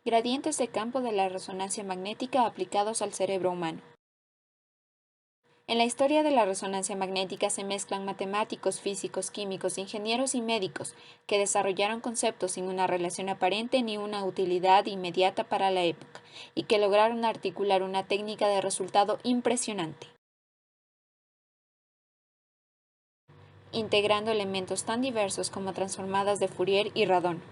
Gradientes de campo de la resonancia magnética aplicados al cerebro humano. En la historia de la resonancia magnética se mezclan matemáticos, físicos, químicos, ingenieros y médicos, que desarrollaron conceptos sin una relación aparente ni una utilidad inmediata para la época, y que lograron articular una técnica de resultado impresionante, integrando elementos tan diversos como transformadas de Fourier y radón.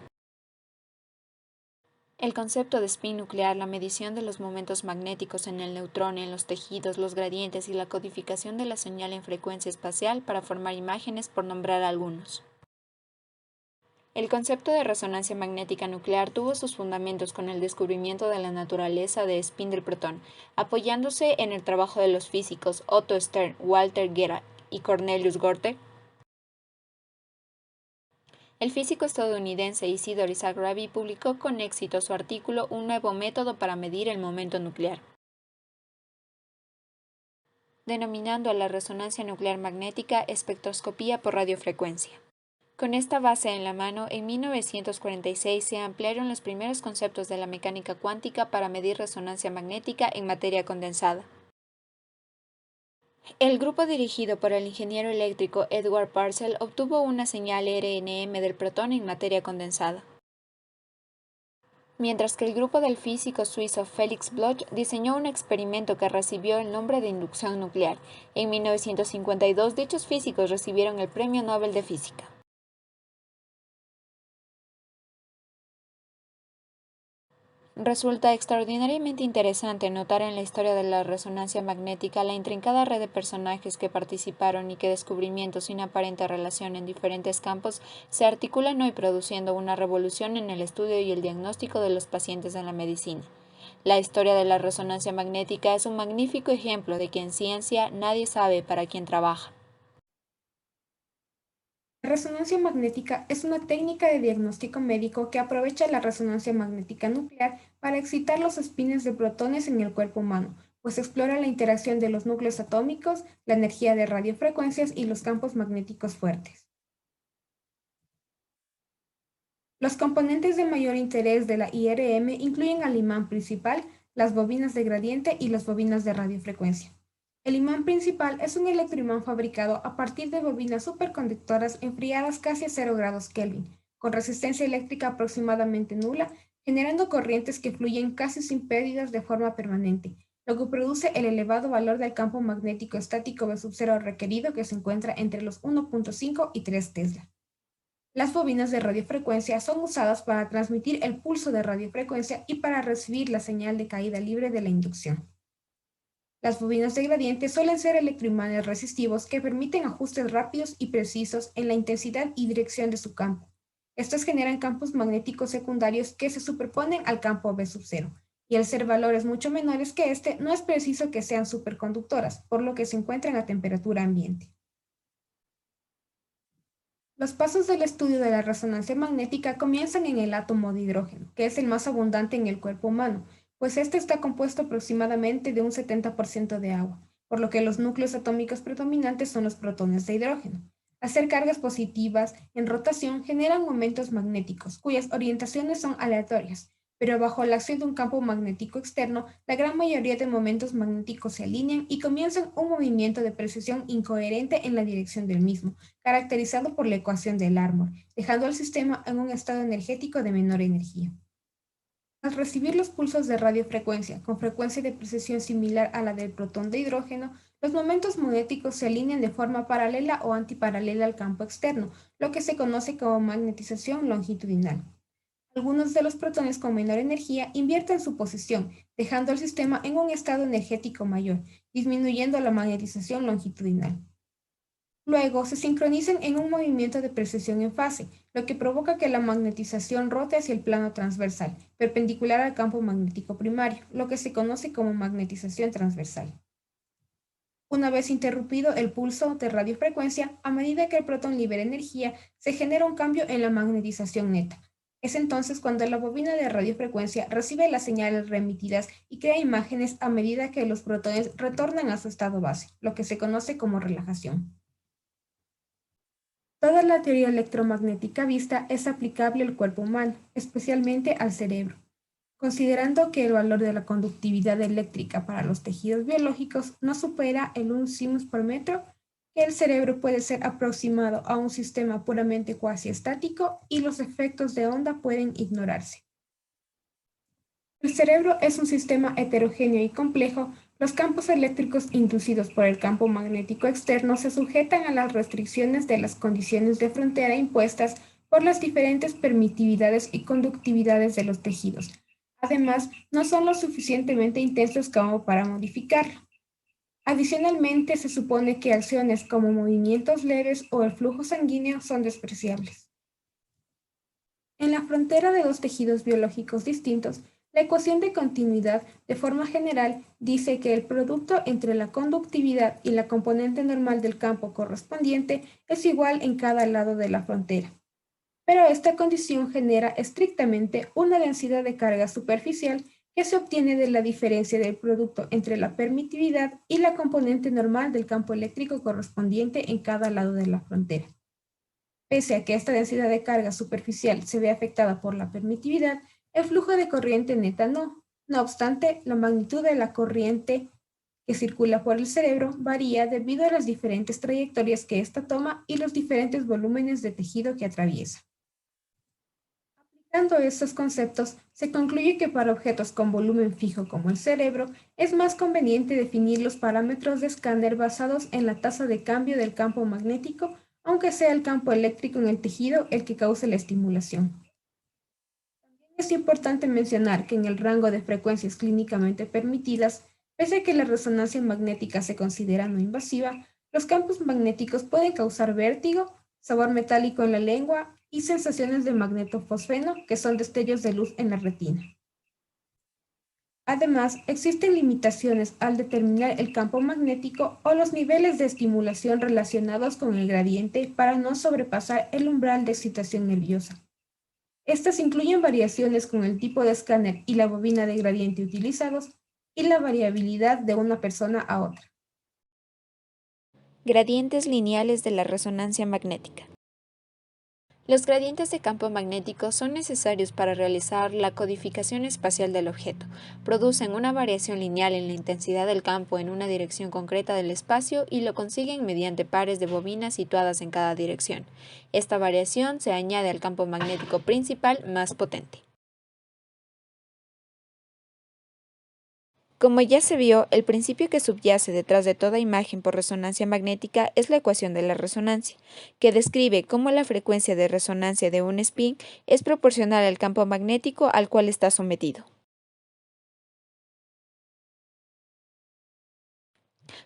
El concepto de spin nuclear, la medición de los momentos magnéticos en el neutrón, en los tejidos, los gradientes y la codificación de la señal en frecuencia espacial para formar imágenes, por nombrar algunos. El concepto de resonancia magnética nuclear tuvo sus fundamentos con el descubrimiento de la naturaleza de spin del protón, apoyándose en el trabajo de los físicos Otto Stern, Walter Gerard y Cornelius Gorter. El físico estadounidense Isidor Isaac Rabi publicó con éxito su artículo Un nuevo método para medir el momento nuclear, denominando a la resonancia nuclear magnética espectroscopía por radiofrecuencia. Con esta base en la mano, en 1946 se ampliaron los primeros conceptos de la mecánica cuántica para medir resonancia magnética en materia condensada. El grupo dirigido por el ingeniero eléctrico Edward Purcell obtuvo una señal RNM del protón en materia condensada, mientras que el grupo del físico suizo Felix Bloch diseñó un experimento que recibió el nombre de inducción nuclear. En 1952 dichos físicos recibieron el Premio Nobel de Física. Resulta extraordinariamente interesante notar en la historia de la resonancia magnética la intrincada red de personajes que participaron y que descubrimientos sin aparente relación en diferentes campos se articulan hoy produciendo una revolución en el estudio y el diagnóstico de los pacientes en la medicina. La historia de la resonancia magnética es un magnífico ejemplo de que en ciencia nadie sabe para quién trabaja. La resonancia magnética es una técnica de diagnóstico médico que aprovecha la resonancia magnética nuclear para excitar los espines de protones en el cuerpo humano, pues explora la interacción de los núcleos atómicos, la energía de radiofrecuencias y los campos magnéticos fuertes. Los componentes de mayor interés de la IRM incluyen al imán principal, las bobinas de gradiente y las bobinas de radiofrecuencia. El imán principal es un electroimán fabricado a partir de bobinas superconductoras enfriadas casi a 0 grados Kelvin, con resistencia eléctrica aproximadamente nula, generando corrientes que fluyen casi sin pérdidas de forma permanente, lo que produce el elevado valor del campo magnético estático B sub 0 requerido, que se encuentra entre los 1.5 y 3 Tesla. Las bobinas de radiofrecuencia son usadas para transmitir el pulso de radiofrecuencia y para recibir la señal de caída libre de la inducción. Las bobinas de gradiente suelen ser electroimanes resistivos que permiten ajustes rápidos y precisos en la intensidad y dirección de su campo. Estos generan campos magnéticos secundarios que se superponen al campo B sub 0, y al ser valores mucho menores que este, no es preciso que sean superconductoras, por lo que se encuentran a temperatura ambiente. Los pasos del estudio de la resonancia magnética comienzan en el átomo de hidrógeno, que es el más abundante en el cuerpo humano, pues este está compuesto aproximadamente de un 70% de agua, por lo que los núcleos atómicos predominantes son los protones de hidrógeno. Hacer cargas positivas en rotación generan momentos magnéticos, cuyas orientaciones son aleatorias, pero bajo la acción de un campo magnético externo, la gran mayoría de momentos magnéticos se alinean y comienzan un movimiento de precesión incoherente en la dirección del mismo, caracterizado por la ecuación de Larmor, dejando al sistema en un estado energético de menor energía. Al recibir los pulsos de radiofrecuencia con frecuencia de precesión similar a la del protón de hidrógeno, los momentos magnéticos se alinean de forma paralela o antiparalela al campo externo, lo que se conoce como magnetización longitudinal. Algunos de los protones con menor energía invierten su posición, dejando al sistema en un estado energético mayor, disminuyendo la magnetización longitudinal. Luego se sincronizan en un movimiento de precesión en fase, lo que provoca que la magnetización rote hacia el plano transversal, perpendicular al campo magnético primario, lo que se conoce como magnetización transversal. Una vez interrumpido el pulso de radiofrecuencia, a medida que el protón libera energía, se genera un cambio en la magnetización neta. Es entonces cuando la bobina de radiofrecuencia recibe las señales remitidas y crea imágenes a medida que los protones retornan a su estado base, lo que se conoce como relajación. Toda la teoría electromagnética vista es aplicable al cuerpo humano, especialmente al cerebro. Considerando que el valor de la conductividad eléctrica para los tejidos biológicos no supera el 1 siemens por metro, que el cerebro puede ser aproximado a un sistema puramente cuasi-estático y los efectos de onda pueden ignorarse. El cerebro es un sistema heterogéneo y complejo. Los campos eléctricos inducidos por el campo magnético externo se sujetan a las restricciones de las condiciones de frontera impuestas por las diferentes permitividades y conductividades de los tejidos. Además, no son lo suficientemente intensos como para modificarlo. Adicionalmente, se supone que acciones como movimientos leves o el flujo sanguíneo son despreciables. En la frontera de dos tejidos biológicos distintos, la ecuación de continuidad, de forma general, dice que el producto entre la conductividad y la componente normal del campo correspondiente es igual en cada lado de la frontera. Pero esta condición genera estrictamente una densidad de carga superficial que se obtiene de la diferencia del producto entre la permitividad y la componente normal del campo eléctrico correspondiente en cada lado de la frontera. Pese a que esta densidad de carga superficial se ve afectada por la permitividad, el flujo de corriente neta no. No obstante, la magnitud de la corriente que circula por el cerebro varía debido a las diferentes trayectorias que ésta toma y los diferentes volúmenes de tejido que atraviesa. Aplicando estos conceptos, se concluye que para objetos con volumen fijo como el cerebro, es más conveniente definir los parámetros de escáner basados en la tasa de cambio del campo magnético, aunque sea el campo eléctrico en el tejido el que cause la estimulación. Es importante mencionar que en el rango de frecuencias clínicamente permitidas, pese a que la resonancia magnética se considera no invasiva, los campos magnéticos pueden causar vértigo, sabor metálico en la lengua y sensaciones de magnetofosfeno, que son destellos de luz en la retina. Además, existen limitaciones al determinar el campo magnético o los niveles de estimulación relacionados con el gradiente para no sobrepasar el umbral de excitación nerviosa. Estas incluyen variaciones con el tipo de escáner y la bobina de gradiente utilizados y la variabilidad de una persona a otra. Gradientes lineales de la resonancia magnética. Los gradientes de campo magnético son necesarios para realizar la codificación espacial del objeto. Producen una variación lineal en la intensidad del campo en una dirección concreta del espacio y lo consiguen mediante pares de bobinas situadas en cada dirección. Esta variación se añade al campo magnético principal más potente. Como ya se vio, el principio que subyace detrás de toda imagen por resonancia magnética es la ecuación de la resonancia, que describe cómo la frecuencia de resonancia de un spin es proporcional al campo magnético al cual está sometido.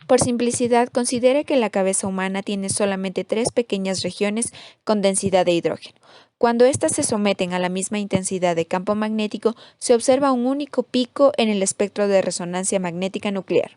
Por simplicidad, considere que la cabeza humana tiene solamente tres pequeñas regiones con densidad de hidrógeno. Cuando éstas se someten a la misma intensidad de campo magnético, se observa un único pico en el espectro de resonancia magnética nuclear.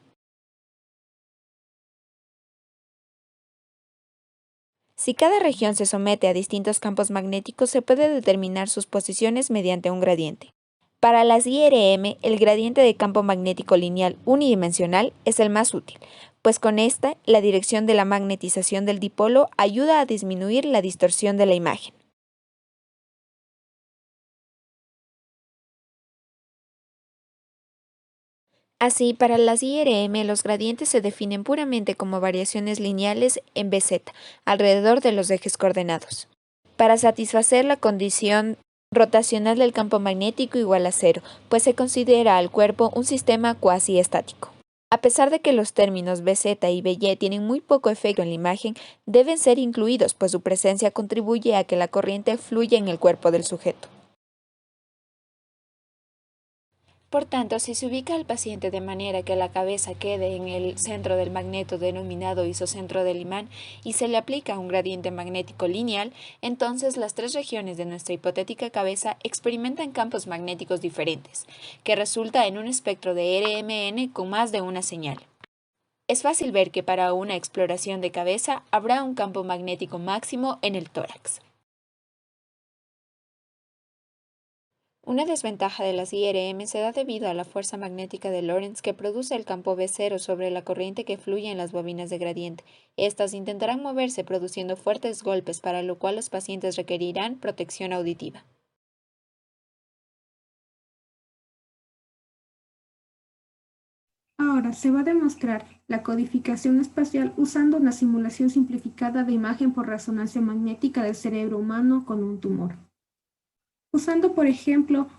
Si cada región se somete a distintos campos magnéticos, se puede determinar sus posiciones mediante un gradiente. Para las IRM, el gradiente de campo magnético lineal unidimensional es el más útil, pues con esta, la dirección de la magnetización del dipolo ayuda a disminuir la distorsión de la imagen. Así, para las IRM, los gradientes se definen puramente como variaciones lineales en BZ, alrededor de los ejes coordenados. Para satisfacer la condición rotacional del campo magnético igual a cero, pues se considera al cuerpo un sistema cuasi estático. A pesar de que los términos BZ y BY tienen muy poco efecto en la imagen, deben ser incluidos, pues su presencia contribuye a que la corriente fluya en el cuerpo del sujeto. Por tanto, si se ubica al paciente de manera que la cabeza quede en el centro del magneto denominado isocentro del imán y se le aplica un gradiente magnético lineal, entonces las tres regiones de nuestra hipotética cabeza experimentan campos magnéticos diferentes, que resulta en un espectro de RMN con más de una señal. Es fácil ver que para una exploración de cabeza habrá un campo magnético máximo en el tórax. Una desventaja de las IRM se da debido a la fuerza magnética de Lorentz que produce el campo B0 sobre la corriente que fluye en las bobinas de gradiente. Estas intentarán moverse produciendo fuertes golpes, para lo cual los pacientes requerirán protección auditiva. Ahora se va a demostrar la codificación espacial usando una simulación simplificada de imagen por resonancia magnética del cerebro humano con un tumor. Usando, por ejemplo,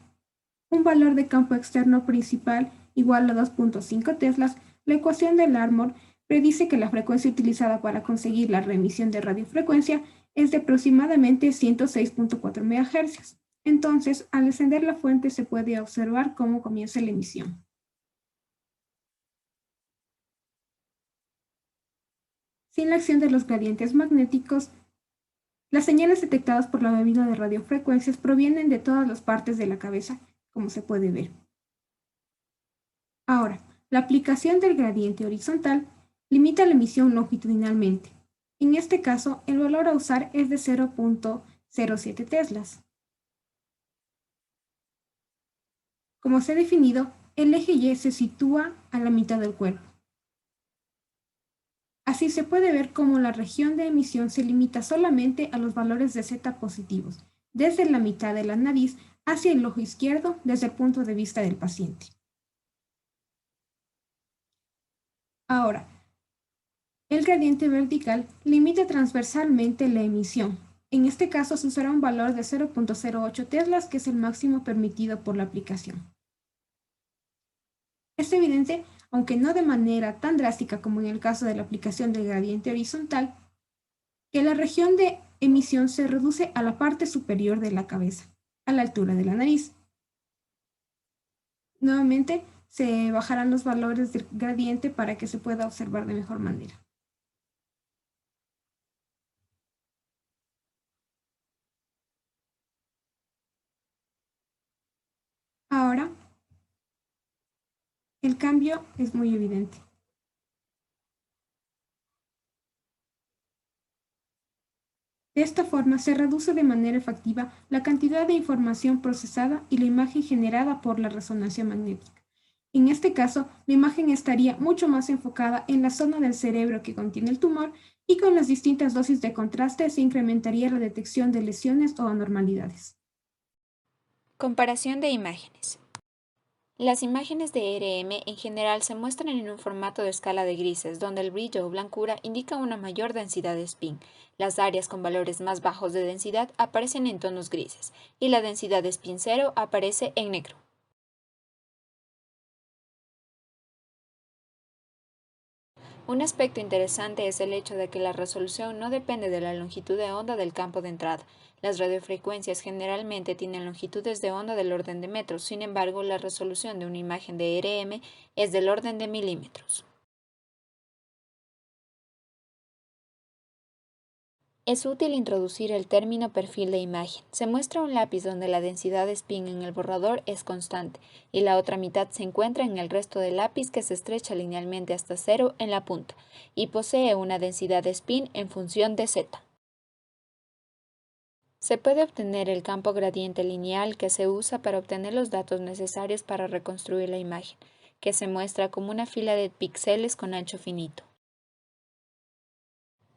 un valor de campo externo principal igual a 2.5 teslas, la ecuación de Larmor predice que la frecuencia utilizada para conseguir la reemisión de radiofrecuencia es de aproximadamente 106.4 MHz. Entonces, al encender la fuente se puede observar cómo comienza la emisión. Sin la acción de los gradientes magnéticos, las señales detectadas por la bobina de radiofrecuencias provienen de todas las partes de la cabeza, como se puede ver. Ahora, la aplicación del gradiente horizontal limita la emisión longitudinalmente. En este caso, el valor a usar es de 0.07 teslas. Como se ha definido, el eje Y se sitúa a la mitad del cuerpo. Así se puede ver cómo la región de emisión se limita solamente a los valores de Z positivos, desde la mitad de la nariz hacia el ojo izquierdo desde el punto de vista del paciente. Ahora, el gradiente vertical limita transversalmente la emisión. En este caso se usará un valor de 0.08 teslas, que es el máximo permitido por la aplicación. Es evidente, aunque no de manera tan drástica como en el caso de la aplicación del gradiente horizontal, que la región de emisión se reduce a la parte superior de la cabeza, a la altura de la nariz. Nuevamente, se bajarán los valores del gradiente para que se pueda observar de mejor manera. Ahora, el cambio es muy evidente. De esta forma se reduce de manera efectiva la cantidad de información procesada y la imagen generada por la resonancia magnética. En este caso, la imagen estaría mucho más enfocada en la zona del cerebro que contiene el tumor, y con las distintas dosis de contraste se incrementaría la detección de lesiones o anormalidades. Comparación de imágenes. Las imágenes de ERM en general se muestran en un formato de escala de grises, donde el brillo o blancura indica una mayor densidad de spin. Las áreas con valores más bajos de densidad aparecen en tonos grises, y la densidad de spin cero aparece en negro. Un aspecto interesante es el hecho de que la resolución no depende de la longitud de onda del campo de entrada. Las radiofrecuencias generalmente tienen longitudes de onda del orden de metros, sin embargo, la resolución de una imagen de ERM es del orden de milímetros. Es útil introducir el término perfil de imagen. Se muestra un lápiz donde la densidad de spin en el borrador es constante, y la otra mitad se encuentra en el resto del lápiz, que se estrecha linealmente hasta cero en la punta, y posee una densidad de spin en función de z. Se puede obtener el campo gradiente lineal, que se usa para obtener los datos necesarios para reconstruir la imagen, que se muestra como una fila de píxeles con ancho finito.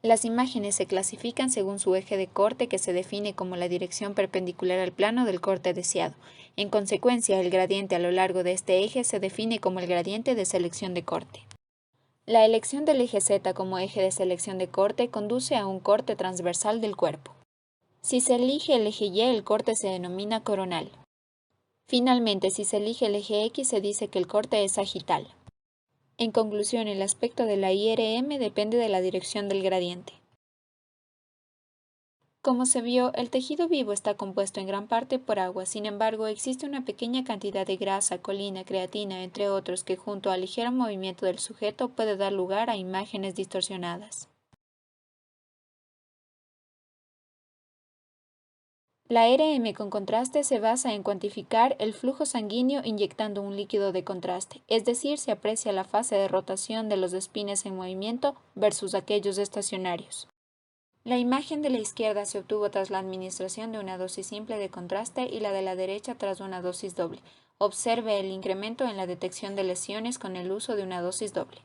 Las imágenes se clasifican según su eje de corte, que se define como la dirección perpendicular al plano del corte deseado. En consecuencia, el gradiente a lo largo de este eje se define como el gradiente de selección de corte. La elección del eje Z como eje de selección de corte conduce a un corte transversal del cuerpo. Si se elige el eje Y, el corte se denomina coronal. Finalmente, si se elige el eje X, se dice que el corte es sagital. En conclusión, el aspecto de la IRM depende de la dirección del gradiente. Como se vio, el tejido vivo está compuesto en gran parte por agua. Sin embargo, existe una pequeña cantidad de grasa, colina, creatina, entre otros, que junto al ligero movimiento del sujeto puede dar lugar a imágenes distorsionadas. La RM con contraste se basa en cuantificar el flujo sanguíneo inyectando un líquido de contraste, es decir, se aprecia la fase de rotación de los espines en movimiento versus aquellos estacionarios. La imagen de la izquierda se obtuvo tras la administración de una dosis simple de contraste y la de la derecha tras una dosis doble. Observe el incremento en la detección de lesiones con el uso de una dosis doble.